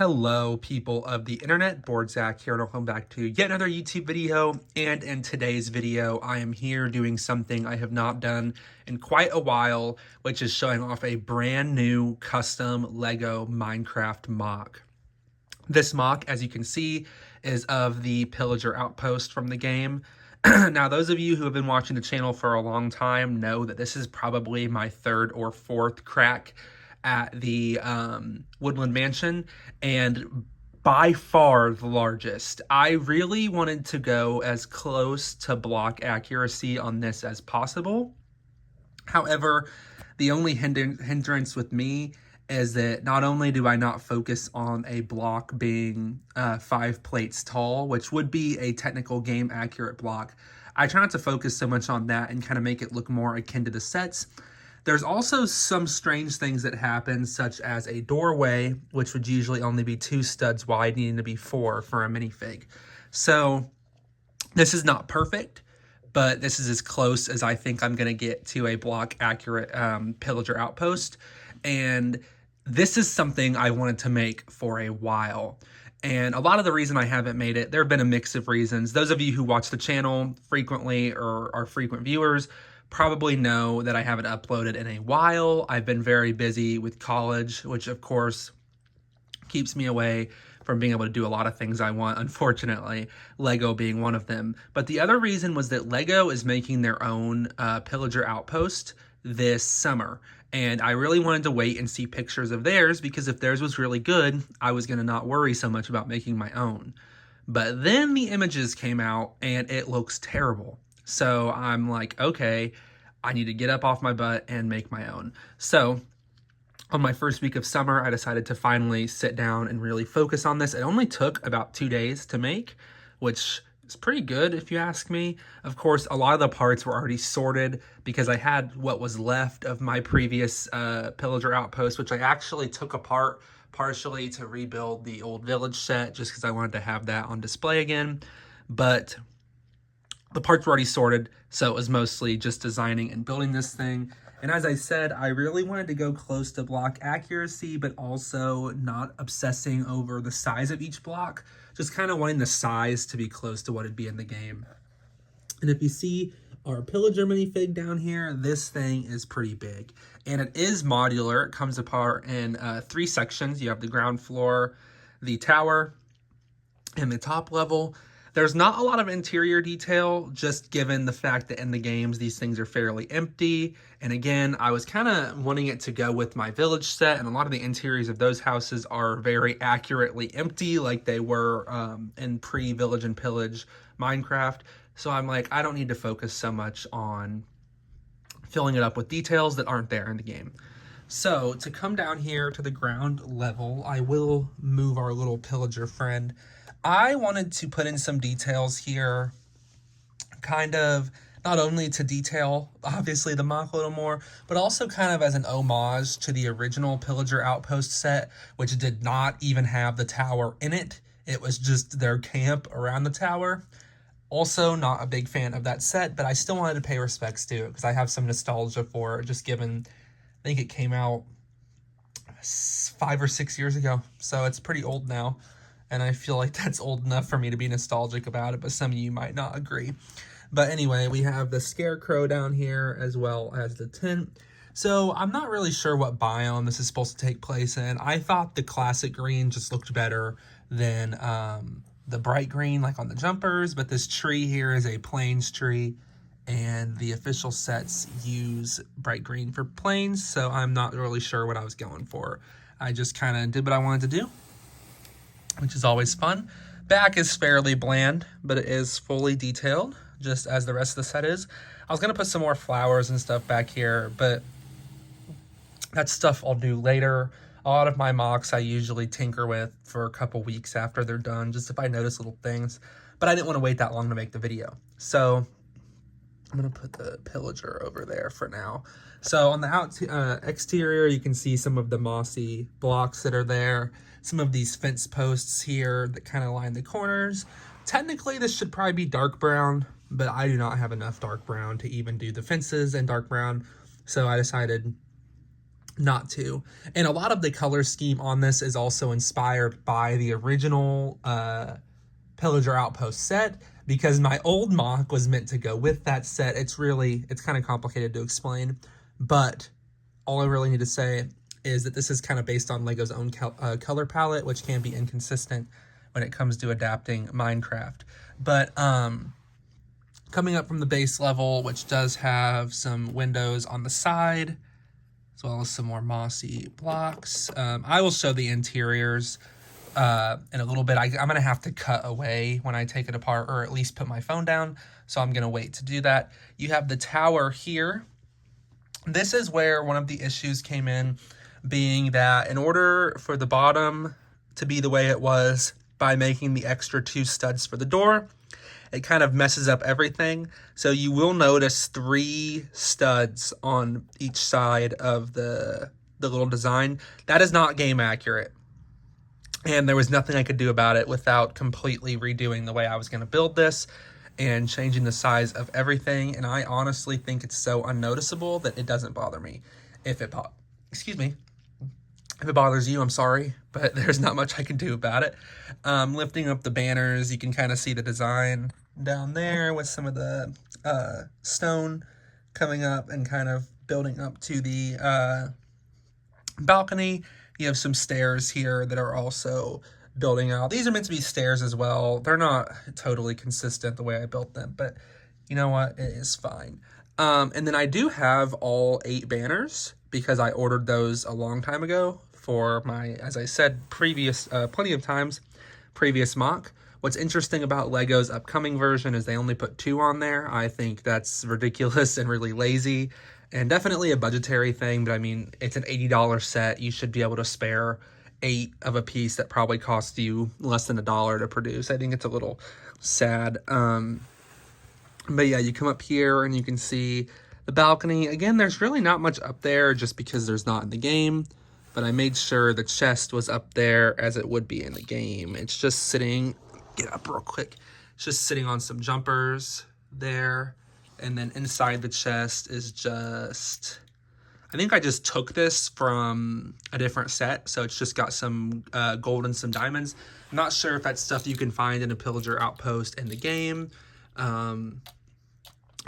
Hello, people of the internet. Zach here, and welcome back to yet another YouTube video. And in today's video, I am here doing something I have not done in quite a while, which is showing off a brand new custom Lego Minecraft MOC. This MOC, as you can see, is of the Pillager Outpost from the game. Now, those of you who have been watching the channel for a long time know that this is probably my third or fourth crack at the Woodland Mansion, and by far the largest. I really wanted to go as close to block accuracy on this as possible. However, the only hindrance with me is that not only do I not focus on a block being 5 plates tall, which would be a technical game accurate block, I try not to focus so much on that and kind of make it look more akin to the sets. There's also some strange things that happen, such as a doorway, which would usually only be 2 studs wide, needing to be 4 for a minifig. So this is not perfect, but this is as close as I think I'm going to get to a block accurate Pillager Outpost. And this is something I wanted to make for a while. And a lot of the reason I haven't made it, there have been a mix of reasons. Those of you who watch the channel frequently or are frequent viewers probably know that I haven't uploaded in a while. I've been very busy with college, which of course keeps me away from being able to do a lot of things I want, unfortunately, Lego being one of them. But the other reason was that Lego is making their own Pillager Outpost this summer. And I really wanted to wait and see pictures of theirs, because if theirs was really good, I was going to not worry so much about making my own. But then the images came out and it looks terrible. So I'm like, okay, I need to get up off my butt and make my own. So on my first week of summer, I decided to finally sit down and really focus on this. It only took about 2 days to make, which is pretty good if you ask me. Of course, a lot of the parts were already sorted because I had what was left of my previous Pillager Outpost, which I actually took apart partially to rebuild the old village set just because I wanted to have that on display again. But the parts were already sorted, so it was mostly just designing and building this thing. And as I said, I really wanted to go close to block accuracy, but also not obsessing over the size of each block, just kind of wanting the size to be close to what it'd be in the game. And if you see our Pillager minifig down here, this thing is pretty big. And it is modular. It comes apart in 3 sections. You have the ground floor, the tower, and the top level. There's not a lot of interior detail, just given the fact that in the games, these things are fairly empty. And again, I was kind of wanting it to go with my village set, and a lot of the interiors of those houses are very accurately empty, like they were in pre-Village and Pillage Minecraft. So I'm like, I don't need to focus so much on filling it up with details that aren't there in the game. So to come down here to the ground level, I will move our little Pillager friend. I wanted to put in some details here, kind of not only to detail, obviously, the MOC a little more, but also kind of as an homage to the original Pillager Outpost set, which did not even have the tower in it. It was just their camp around the tower. Also, not a big fan of that set, but I still wanted to pay respects to it because I have some nostalgia for it, just given, I think it came out 5 or 6 years ago, so it's pretty old now. And I feel like that's old enough for me to be nostalgic about it, but some of you might not agree. But anyway, we have the scarecrow down here as well as the tent. So I'm not really sure what biome this is supposed to take place in. I thought the classic green just looked better than the bright green like on the jumpers, but this tree here is a plains tree, and the official sets use bright green for plains, so I'm not really sure what I was going for. I just kind of did what I wanted to do, which is always fun. Back is fairly bland, but it is fully detailed, just as the rest of the set is. I was going to put some more flowers and stuff back here, but that's stuff I'll do later. A lot of my MOCs I usually tinker with for a couple weeks after they're done, just if I notice little things. But I didn't want to wait that long to make the video. So I'm going to put the Pillager over there for now. So on the exterior, you can see some of the mossy blocks that are there. Some of these fence posts here that kind of line the corners. Technically, this should probably be dark brown, but I do not have enough dark brown to even do the fences in dark brown. So I decided not to. And a lot of the color scheme on this is also inspired by the original Pillager Outpost set, because my old MOC was meant to go with that set. It's kind of complicated to explain, but all I really need to say is that this is kind of based on LEGO's own color palette, which can be inconsistent when it comes to adapting Minecraft. But coming up from the base level, which does have some windows on the side, as well as some more mossy blocks. I will show the interiors in a little bit. I'm going to have to cut away when I take it apart, or at least put my phone down, so I'm going to wait to do that. You have the tower here. This is where one of the issues came in, being that in order for the bottom to be the way it was, by making the extra 2 studs for the door, it kind of messes up everything. So you will notice 3 studs on each side of the little design. That is not game accurate. And there was nothing I could do about it without completely redoing the way I was going to build this and changing the size of everything. And I honestly think it's so unnoticeable that it doesn't bother me. If it bothers you, I'm sorry, but there's not much I can do about it. Lifting up the banners, you can kind of see the design down there with some of the stone coming up and kind of building up to the balcony. You have some stairs here that are also building out. These are meant to be stairs as well. They're not totally consistent the way I built them, but you know what? It is fine. And then I do have all 8 banners because I ordered those a long time ago for my, as I said, plenty of times, previous MOC. What's interesting about LEGO's upcoming version is they only put 2 on there. I think that's ridiculous and really lazy, and definitely a budgetary thing, but I mean, it's an $80 set. You should be able to spare 8 of a piece that probably cost you less than $1 to produce. I think it's a little sad. But yeah, you come up here and you can see the balcony. Again, there's really not much up there just because there's not in the game, but I made sure the chest was up there as it would be in the game. It's just sitting, get up real quick, it's just sitting on some jumpers there. And then inside the chest is just, I think I just took this from a different set, so it's just got some gold and some diamonds. I'm not sure if that's stuff you can find in a Pillager Outpost in the game,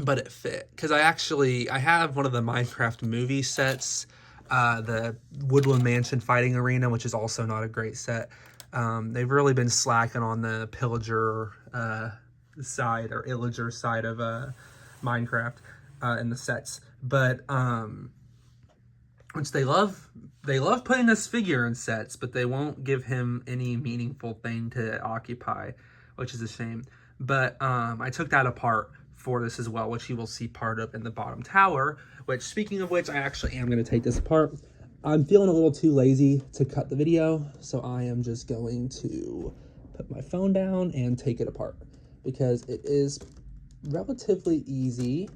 but it fit. Because I have one of the Minecraft movie sets, the Woodland Mansion Fighting Arena, which is also not a great set. They've really been slacking on the Pillager side, or Illager side of Minecraft in the sets. But which they love putting this figure in sets, but they won't give him any meaningful thing to occupy, which is a shame. But I took that apart for this as well, which you will see part of in the bottom tower, which, speaking of which, I actually am going to take this apart. I'm feeling a little too lazy to cut the video, so I am just going to put my phone down and take it apart, because it is relatively easy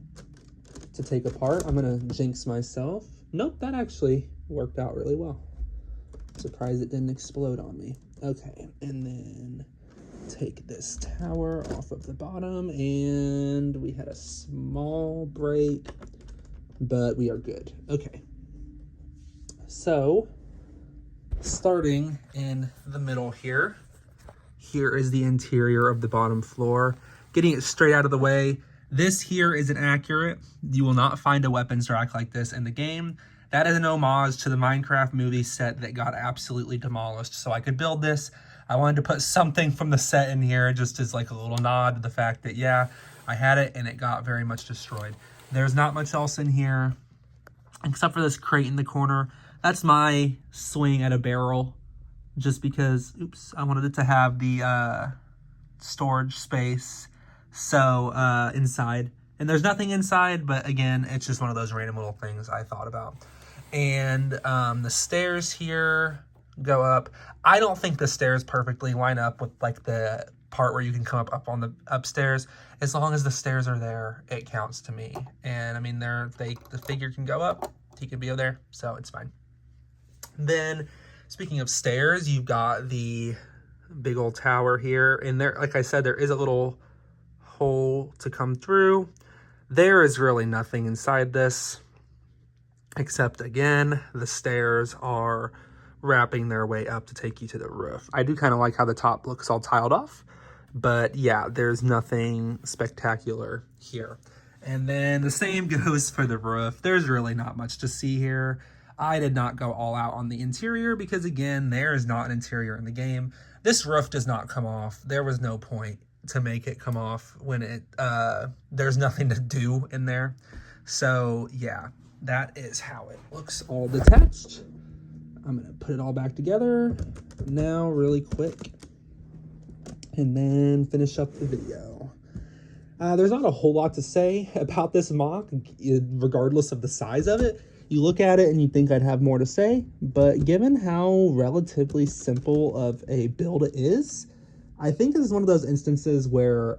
to take apart. I'm going to jinx myself. Nope, that actually worked out really well. Surprised it didn't explode on me. Okay, and then take this tower off of the bottom, and we had a small break, but we are good. Okay, so starting in the middle here is the interior of the bottom floor. Getting it straight out of the way, this here is inaccurate. You will not find a weapons rack like this in the game. That is an homage to the Minecraft movie set that got absolutely demolished. So I could build this. I wanted to put something from the set in here just as like a little nod to the fact that, yeah, I had it and it got very much destroyed. There's not much else in here except for this crate in the corner. That's my swing at a barrel, just because, oops, I wanted it to have the storage space. So inside, and there's nothing inside, but again, it's just one of those random little things I thought about. And the stairs here go up. I don't think the stairs perfectly line up with like the part where you can come up on the upstairs. As long as the stairs are there, it counts to me. And I mean, the figure can go up, he can be over there, so it's fine. Then, speaking of stairs, you've got the big old tower here, and there, like I said, there is a little hole to come through. There is really nothing inside this. except again, the stairs are wrapping their way up to take you to the roof. I do kind of like how the top looks all tiled off, but yeah, there's nothing spectacular here. And then the same goes for the roof. There's really not much to see here. I did not go all out on the interior because again, there is not an interior in the game. This roof does not come off. There was no point to make it come off when there's nothing to do in there. So yeah, that is how it looks all detached. I'm gonna put it all back together now really quick and then finish up the video. There's not a whole lot to say about this MOC, regardless of the size of it. You look at it and you think I'd have more to say, but given how relatively simple of a build it is, I think this is one of those instances where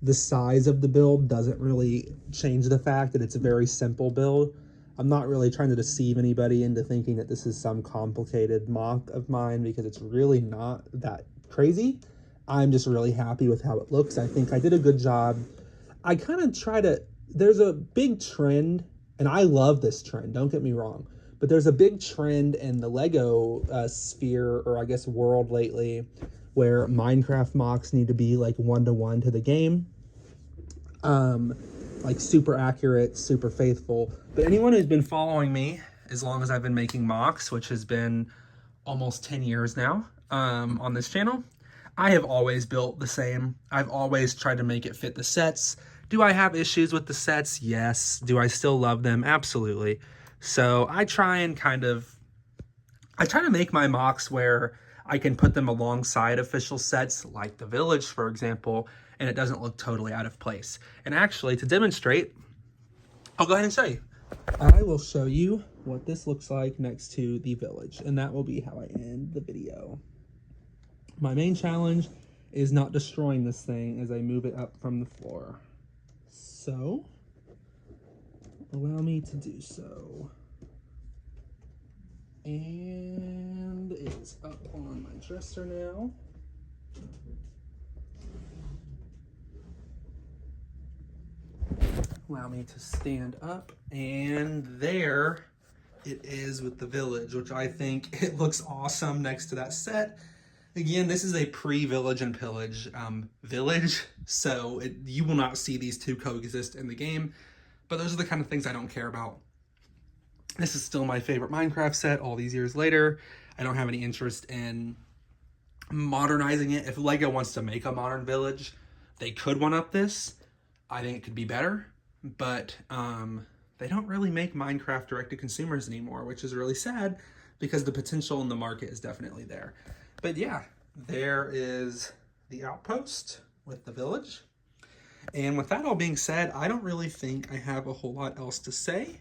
the size of the build doesn't really change the fact that it's a very simple build. I'm not really trying to deceive anybody into thinking that this is some complicated MOC of mine, because it's really not that crazy. I'm just really happy with how it looks. I think I did a good job. I kind of try to, there's a big trend, and I love this trend, don't get me wrong, but there's a big trend in the Lego sphere, or I guess world lately, where Minecraft MOCs need to be like one-to-one to the game. Like super accurate, super faithful. But anyone who's been following me as long as I've been making MOCs, which has been almost 10 years now on this channel, I have always built the same. I've always tried to make it fit the sets. Do I have issues with the sets? Yes. Do I still love them? Absolutely. So I try to make my MOCs where I can put them alongside official sets like the village, for example, and it doesn't look totally out of place. And actually, to demonstrate, I'll go ahead and show you. I will show you what this looks like next to the village, and that will be how I end the video. My main challenge is not destroying this thing as I move it up from the floor. So, allow me to do so. And it's up on my dresser now. Allow me to stand up, and there it is with the village, which I think it looks awesome next to that set. Again, this is a pre-Village and Pillage village, so you will not see these two coexist in the game, but those are the kind of things I don't care about. This is still my favorite Minecraft set all these years later. I don't have any interest in modernizing it. If Lego wants to make a modern village, they could one-up this. I think it could be better, but they don't really make Minecraft direct to consumers anymore, which is really sad because the potential in the market is definitely there. But yeah, there is the Outpost with the village. And with that all being said, I don't really think I have a whole lot else to say.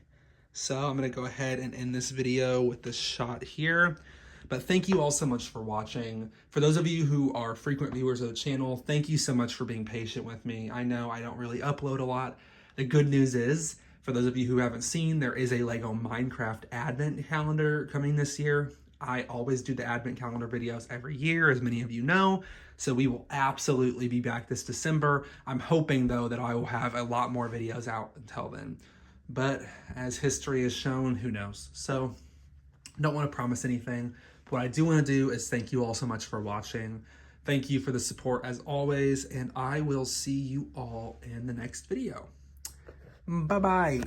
So I'm going to go ahead and end this video with this shot here. But thank you all so much for watching. For those of you who are frequent viewers of the channel, thank you so much for being patient with me. I know I don't really upload a lot. The good news is, for those of you who haven't seen, there is a Lego Minecraft Advent calendar coming this year. I always do the Advent calendar videos every year, as many of you know. So we will absolutely be back this December. I'm hoping, though, that I will have a lot more videos out until then. But as history has shown, who knows? So don't want to promise anything. What I do want to do is thank you all so much for watching. Thank you for the support as always, and I will see you all in the next video. Bye-bye.